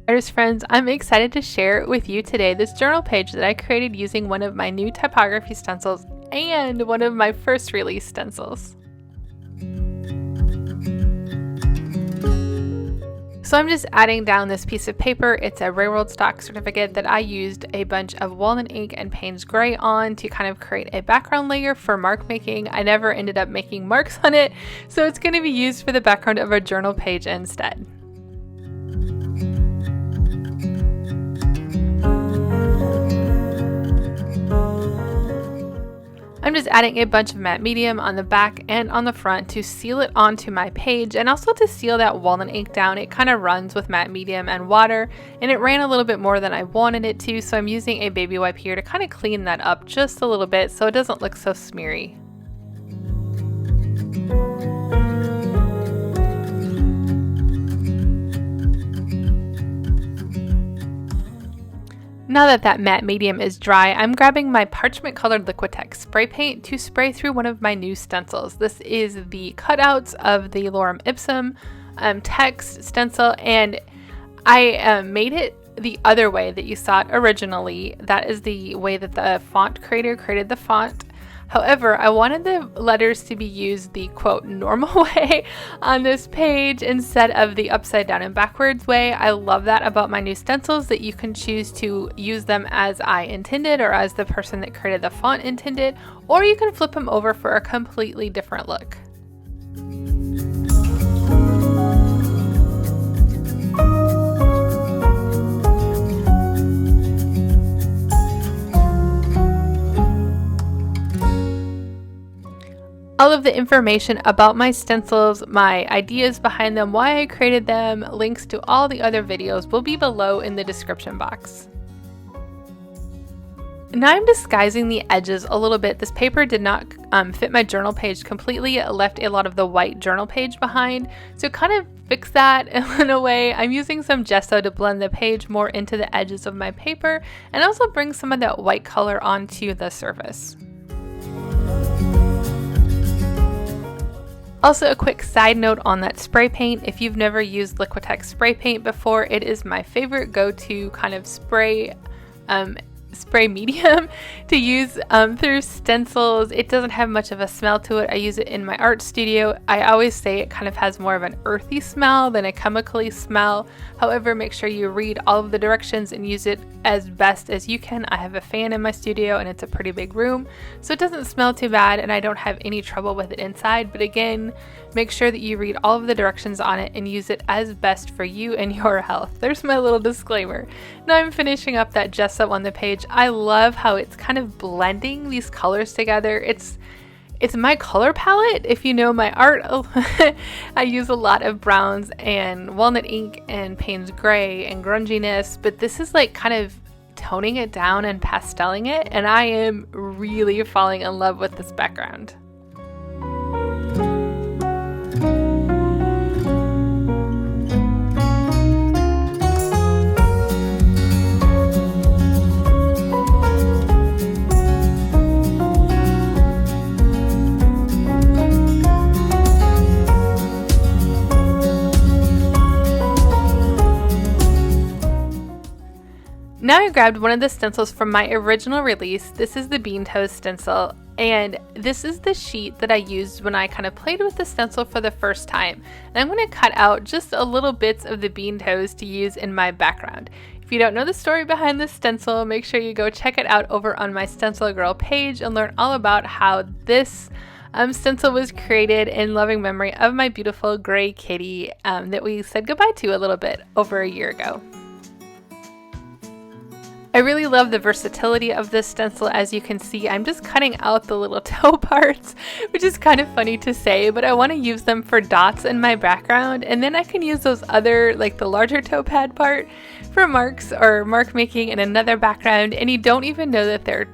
Artist friends, I'm excited to share with you today this journal page that I created using one of my new typography stencils and one of my first release stencils. So I'm just adding down this piece of paper. It's a railroad stock certificate that I used a bunch of walnut ink and Payne's gray on to kind of create a background layer for mark making. I never ended up making marks on it, so it's going to be used for the background of a journal page instead. I'm just adding a bunch of matte medium on the back and on the front to seal it onto my page, and also to seal that walnut ink down. It kind of runs with matte medium and water, and it ran a little bit more than I wanted it to, so I'm using a baby wipe here to kind of clean that up just a little bit so it doesn't look so smeary. Now that matte medium is dry, I'm grabbing my parchment colored Liquitex spray paint to spray through one of my new stencils. This is the cutouts of the Lorem Ipsum text stencil, and I made it the other way that you saw it originally. That is the way that the font creator created the font. However, I wanted the letters to be used the quote normal way on this page instead of the upside down and backwards way. I love that about my new stencils, that you can choose to use them as I intended or as the person that created the font intended, or you can flip them over for a completely different look. All of the information about my stencils, my ideas behind them, why I created them, links to all the other videos will be below in the description box. Now I'm disguising the edges a little bit. This paper did not fit my journal page completely. It left a lot of the white journal page behind. So kind of fix that in a way. I'm using some gesso to blend the page more into the edges of my paper and also bring some of that white color onto the surface. Also, a quick side note on that spray paint. If you've never used Liquitex spray paint before, it is my favorite go-to kind of spray medium to use through stencils. It doesn't have much of a smell to it. I use it in my art studio. I always say it kind of has more of an earthy smell than a chemically smell. However, make sure you read all of the directions and use it as best as you can. I have a fan in my studio and it's a pretty big room, so it doesn't smell too bad and I don't have any trouble with it inside. But again, make sure that you read all of the directions on it and use it as best for you and your health. There's my little disclaimer. Now I'm finishing up that gesso on the page. I love how it's kind of blending these colors together. It's my color palette. If you know my art, I use a lot of browns and walnut ink and Payne's gray and grunginess, but this is like kind of toning it down and pasteling it, and I am really falling in love with this background. Now I grabbed one of the stencils from my original release. This is the Bean Toes stencil, and this is the sheet that I used when I kind of played with the stencil for the first time. And I'm going to cut out just a little bits of the bean toes to use in my background. If you don't know the story behind this stencil, make sure you go check it out over on my StencilGirl page and learn all about how this stencil was created in loving memory of my beautiful gray kitty that we said goodbye to a little bit over a year ago. I really love the versatility of this stencil. As you can see, I'm just cutting out the little toe parts, which is kind of funny to say, but I want to use them for dots in my background, and then I can use those other, like the larger toe pad part, for marks or mark making in another background. And you don't even know that they're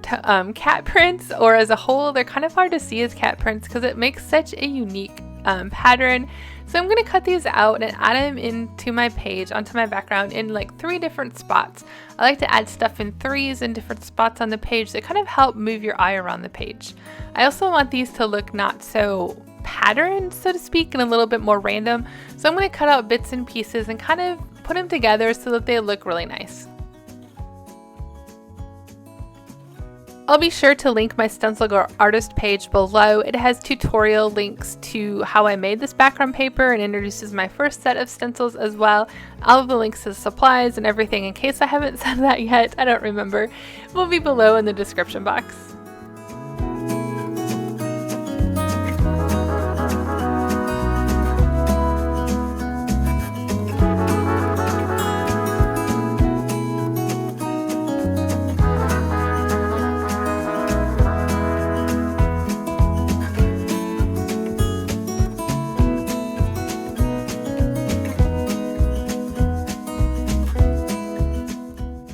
cat prints, or as a whole, they're kind of hard to see as cat prints because it makes such a unique pattern. So I'm going to cut these out and add them into my page, onto my background in like 3 different spots. I like to add stuff in 3s in different spots on the page that kind of help move your eye around the page. I also want these to look not so patterned, so to speak, and a little bit more random. So I'm going to cut out bits and pieces and kind of put them together so that they look really nice. I'll be sure to link my StencilGirl artist page below. It has tutorial links to how I made this background paper and introduces my first set of stencils as well. All of the links to supplies and everything, in case I haven't said that yet, I don't remember, will be below in the description box.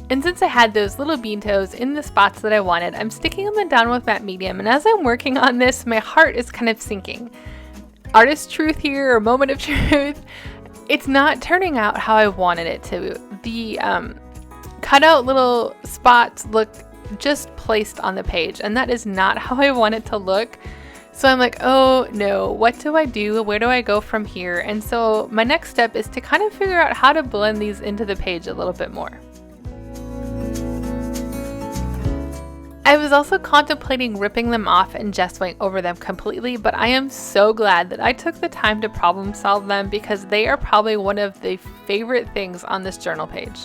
And since I had those little bean toes in the spots that I wanted, I'm sticking them down with matte medium, and as I'm working on this, my heart is kind of sinking. Artist truth here, or moment of truth, it's not turning out how I wanted it to. The cut out little spots look just placed on the page, and that is not how I want it to look. So I'm like, oh no, what do I do? Where do I go from here? And so my next step is to kind of figure out how to blend these into the page a little bit more. I was also contemplating ripping them off and gessoing over them completely, but I am so glad that I took the time to problem solve them because they are probably one of the favorite things on this journal page.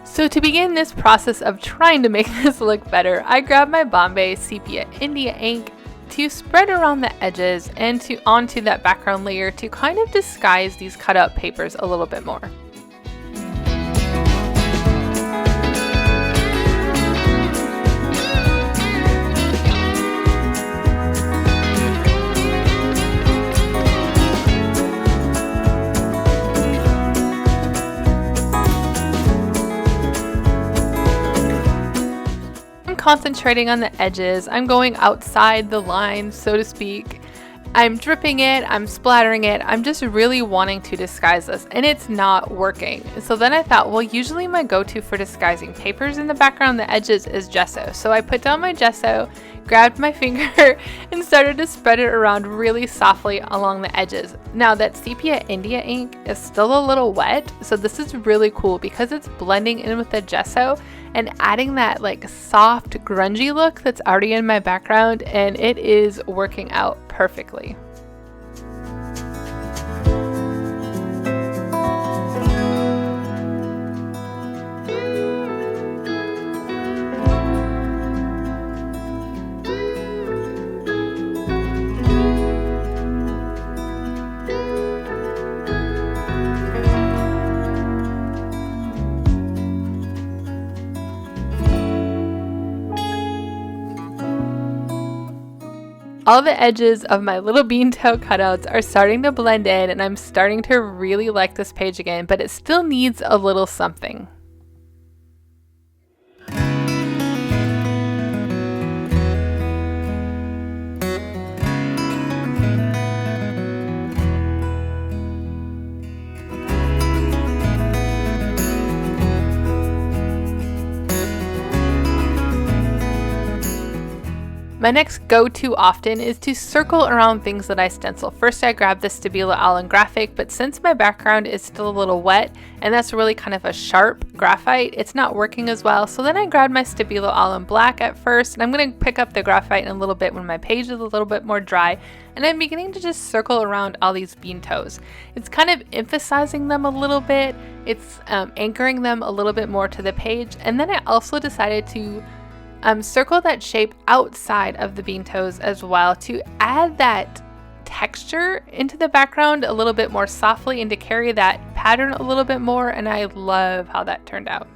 So to begin this process of trying to make this look better, I grabbed my Bombay Sepia India ink to spread around the edges and onto that background layer to kind of disguise these cutout papers a little bit more. Concentrating on the edges. I'm going outside the line, so to speak. I'm dripping it, I'm splattering it, I'm just really wanting to disguise this, and it's not working. So then I thought, well, usually my go-to for disguising papers in the background, the edges, is gesso. So I put down my gesso, grabbed my finger, and started to spread it around really softly along the edges. Now that Sepia India ink is still a little wet, so this is really cool because it's blending in with the gesso and adding that like soft grungy look that's already in my background, and it is working out perfectly. All the edges of my little bean toe cutouts are starting to blend in, and I'm starting to really like this page again, but it still needs a little something. My next go-to often is to circle around things that I stencil. First I grab the Stabilo Allen Graphic, but since my background is still a little wet, and that's really kind of a sharp graphite, it's not working as well. So then I grabbed my Stabilo Allen Black at first, and I'm going to pick up the graphite in a little bit when my page is a little bit more dry, and I'm beginning to just circle around all these bean toes. It's kind of emphasizing them a little bit, it's anchoring them a little bit more to the page, and then I also decided to circle that shape outside of the bean toes as well to add that texture into the background a little bit more softly and to carry that pattern a little bit more, and I love how that turned out.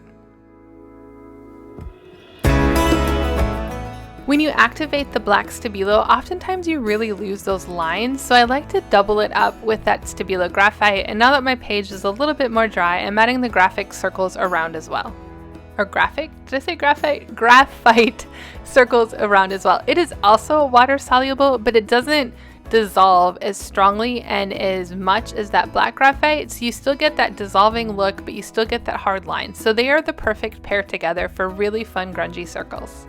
When you activate the black Stabilo, oftentimes you really lose those lines, so I like to double it up with that Stabilo graphite, and now that my page is a little bit more dry, I'm adding the graphic circles around as well. Or graphic? Did I say graphite? Graphite circles around as well. It is also water soluble, but it doesn't dissolve as strongly and as much as that black graphite, so you still get that dissolving look, but you still get that hard line. So they are the perfect pair together for really fun grungy circles.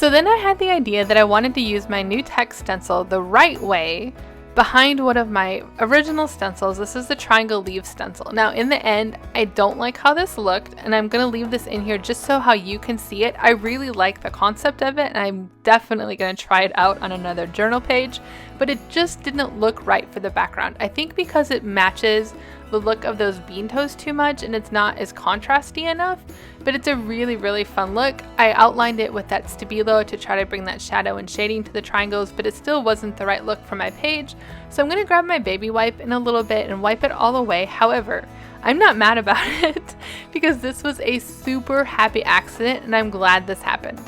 So then I had the idea that I wanted to use my new text stencil the right way behind one of my original stencils. This is the triangle leaf stencil. Now in the end, I don't like how this looked, and I'm gonna leave this in here just so how you can see it. I really like the concept of it, and I'm definitely gonna try it out on another journal page, but it just didn't look right for the background. I think because it matches the look of those bean toes too much and it's not as contrasty enough, but it's a really, really fun look. I outlined it with that Stabilo to try to bring that shadow and shading to the triangles, but it still wasn't the right look for my page. So I'm gonna grab my baby wipe in a little bit and wipe it all away. However, I'm not mad about it because this was a super happy accident and I'm glad this happened.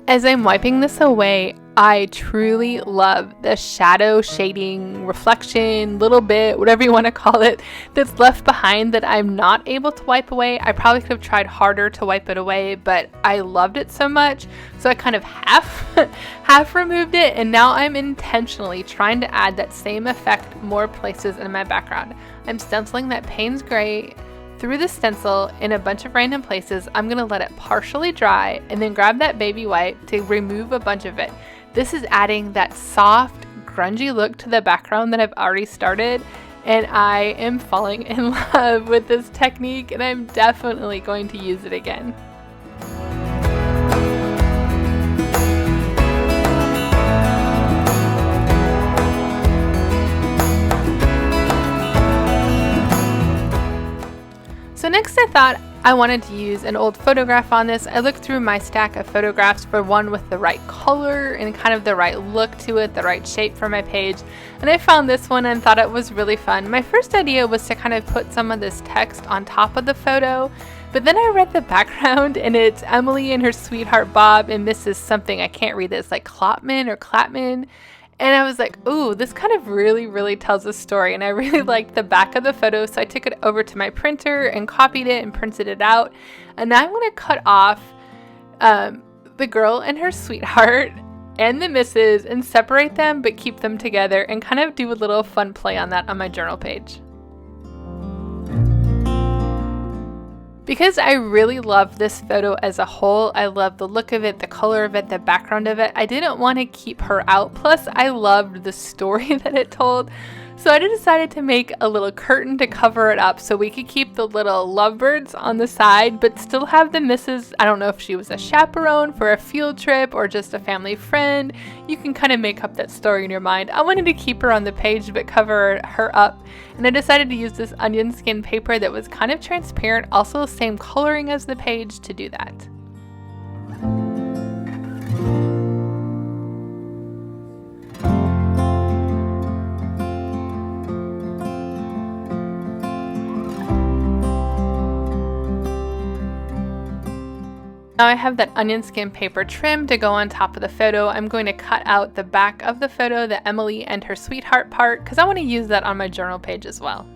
As I'm wiping this away, I truly love the shadow, shading, reflection, little bit, whatever you want to call it, that's left behind that I'm not able to wipe away. I probably could have tried harder to wipe it away, but I loved it so much, so I kind of half removed it, and now I'm intentionally trying to add that same effect more places in my background. I'm stenciling that Payne's Gray through the stencil in a bunch of random places. I'm gonna let it partially dry and then grab that baby wipe to remove a bunch of it. This is adding that soft, grungy look to the background that I've already started, and I am falling in love with this technique, and I'm definitely going to use it again. So next I thought I wanted to use an old photograph on this. I looked through my stack of photographs for one with the right color and kind of the right look to it, the right shape for my page, and I found this one and thought it was really fun. My first idea was to kind of put some of this text on top of the photo, but then I read the background and it's Emily and her sweetheart Bob and Mrs. something, I can't read this, like Klopman or Clapman. And I was like, ooh, this kind of really tells a story. And I really liked the back of the photo. So I took it over to my printer and copied it and printed it out. And now I'm going to cut off the girl and her sweetheart and the missus and separate them, but keep them together and kind of do a little fun play on that on my journal page. Because I really love this photo as a whole, I love the look of it, the color of it, the background of it, I didn't want to keep her out. Plus, I loved the story that it told. So I decided to make a little curtain to cover it up so we could keep the little lovebirds on the side, but still have the missus. I don't know if she was a chaperone for a field trip or just a family friend. You can kind of make up that story in your mind. I wanted to keep her on the page but cover her up, and I decided to use this onion skin paper that was kind of transparent, also the same coloring as the page, to do that. Now I have that onion skin paper trim to go on top of the photo. I'm going to cut out the back of the photo, the Emily and her sweetheart part, because I want to use that on my journal page as well.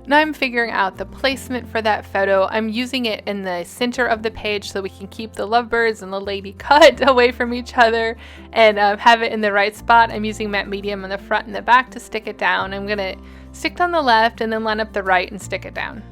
Now I'm figuring out the placement for that photo. I'm using it in the center of the page so we can keep the lovebirds and the lady cut away from each other and have it in the right spot. I'm using matte medium on the front and the back to stick it down. I'm gonna stick on the left and then line up the right and stick it down.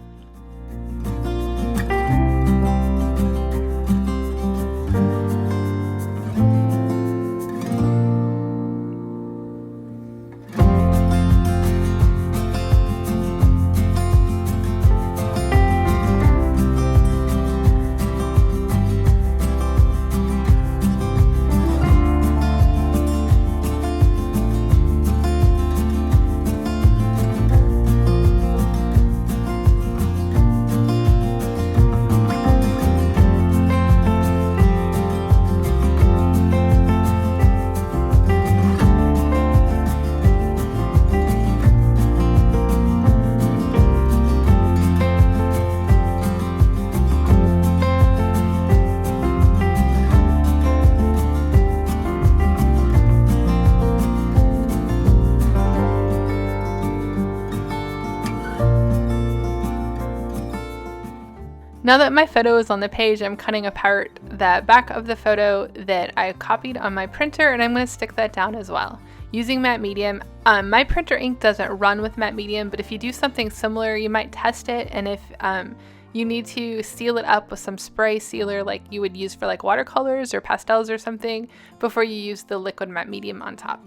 Now that my photo is on the page, I'm cutting apart the back of the photo that I copied on my printer, and I'm going to stick that down as well. Using matte medium, my printer ink doesn't run with matte medium, but if you do something similar, you might test it, and if you need to seal it up with some spray sealer like you would use for like watercolors or pastels or something before you use the liquid matte medium on top.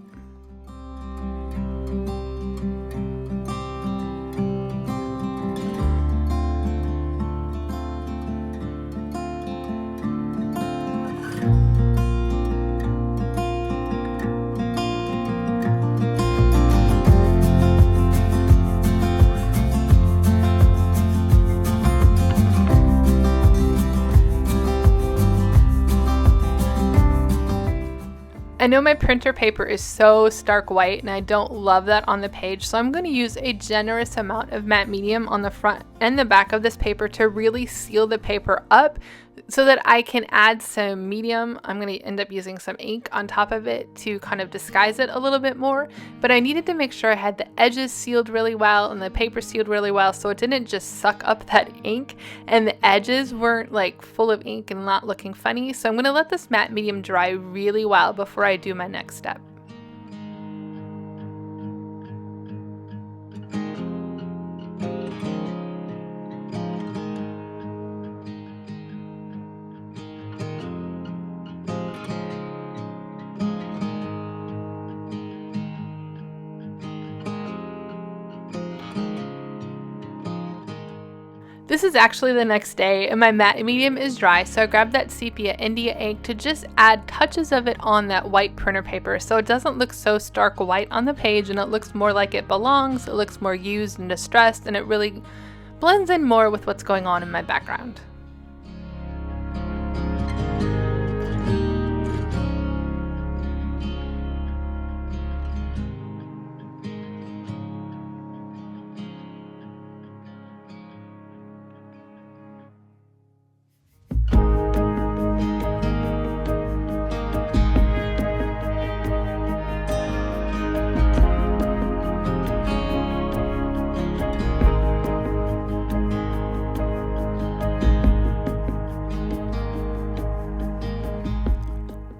I know my printer paper is so stark white and I don't love that on the page, so I'm going to use a generous amount of matte medium on the front and the back of this paper to really seal the paper up so that I can add some medium. I'm going to end up using some ink on top of it to kind of disguise it a little bit more, but I needed to make sure I had the edges sealed really well and the paper sealed really well so it didn't just suck up that ink and the edges weren't like full of ink and not looking funny. So I'm going to let this matte medium dry really well before I do my next step. This is actually the next day and my matte medium is dry, so I grabbed that sepia India ink to just add touches of it on that white printer paper so it doesn't look so stark white on the page and it looks more like it belongs, it looks more used and distressed, and it really blends in more with what's going on in my background.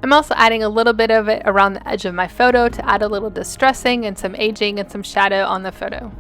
I'm also adding a little bit of it around the edge of my photo to add a little distressing and some aging and some shadow on the photo.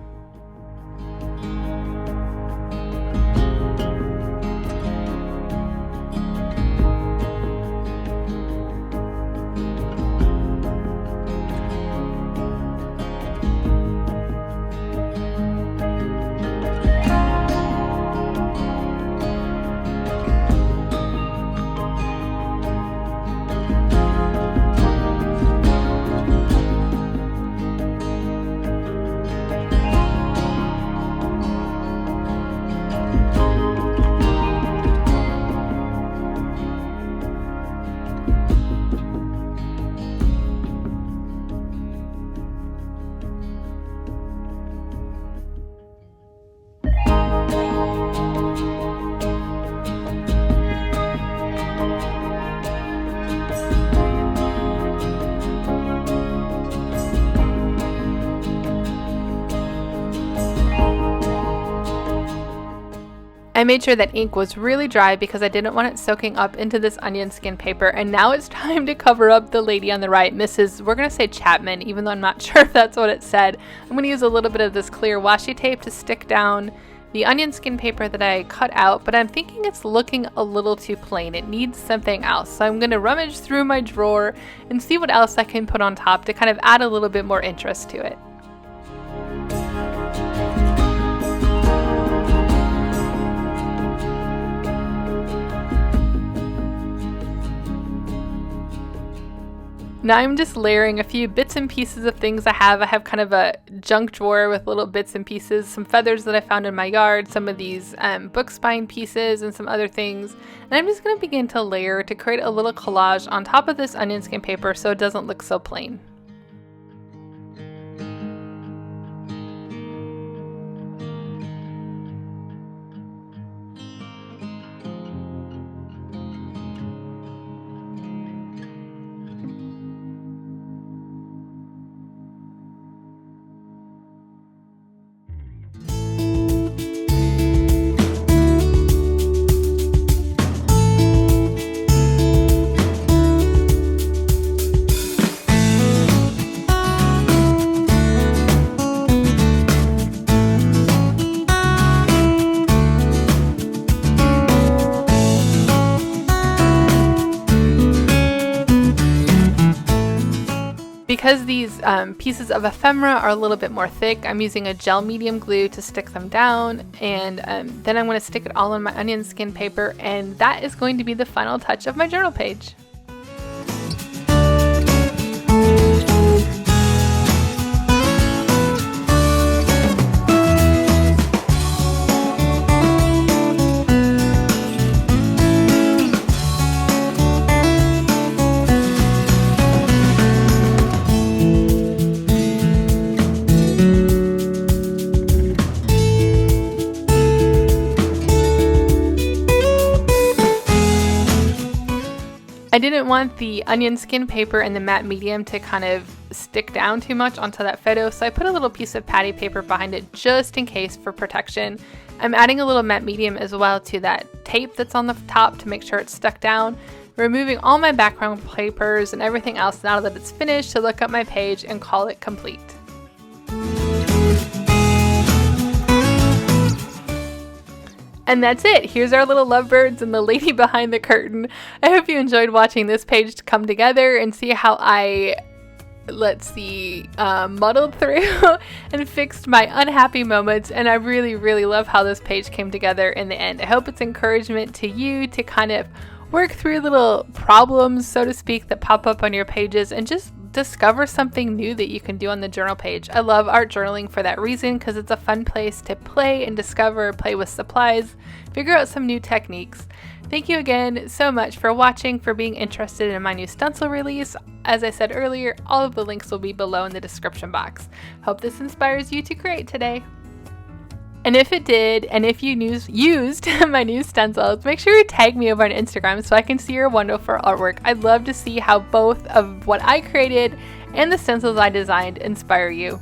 I made sure that ink was really dry because I didn't want it soaking up into this onion skin paper, and now it's time to cover up the lady on the right, Mrs. we're going to say Chapman, even though I'm not sure if that's what it said. I'm going to use a little bit of this clear washi tape to stick down the onion skin paper that I cut out, but I'm thinking it's looking a little too plain. It needs something else. So I'm going to rummage through my drawer and see what else I can put on top to kind of add a little bit more interest to it. Now I'm just layering a few bits and pieces of things I have. I have kind of a junk drawer with little bits and pieces, some feathers that I found in my yard, some of these book spine pieces and some other things. And I'm just going to begin to layer to create a little collage on top of this onion skin paper so it doesn't look so plain. Because these pieces of ephemera are a little bit more thick, I'm using a gel medium glue to stick them down, and then I'm going to stick it all on my onion skin paper, and that is going to be the final touch of my journal page. I didn't want the onion skin paper and the matte medium to kind of stick down too much onto that photo, so I put a little piece of patty paper behind it just in case for protection. I'm adding a little matte medium as well to that tape that's on the top to make sure it's stuck down. Removing all my background papers and everything else now that it's finished to look up my page and call it complete. And that's it. Here's our little lovebirds and the lady behind the curtain. I hope you enjoyed watching this page come together and see how I, muddled through and fixed my unhappy moments. And I really, really love how this page came together in the end. I hope it's encouragement to you to kind of work through little problems, so to speak, that pop up on your pages and just discover something new that you can do on the journal page. I love art journaling for that reason, because it's a fun place to play and discover, play with supplies, figure out some new techniques. Thank you again so much for watching, for being interested in my new stencil release. As I said earlier, all of the links will be below in the description box. Hope this inspires you to create today. And if it did, and if you used my new stencils, make sure you tag me over on Instagram so I can see your wonderful artwork. I'd love to see how both of what I created and the stencils I designed inspire you.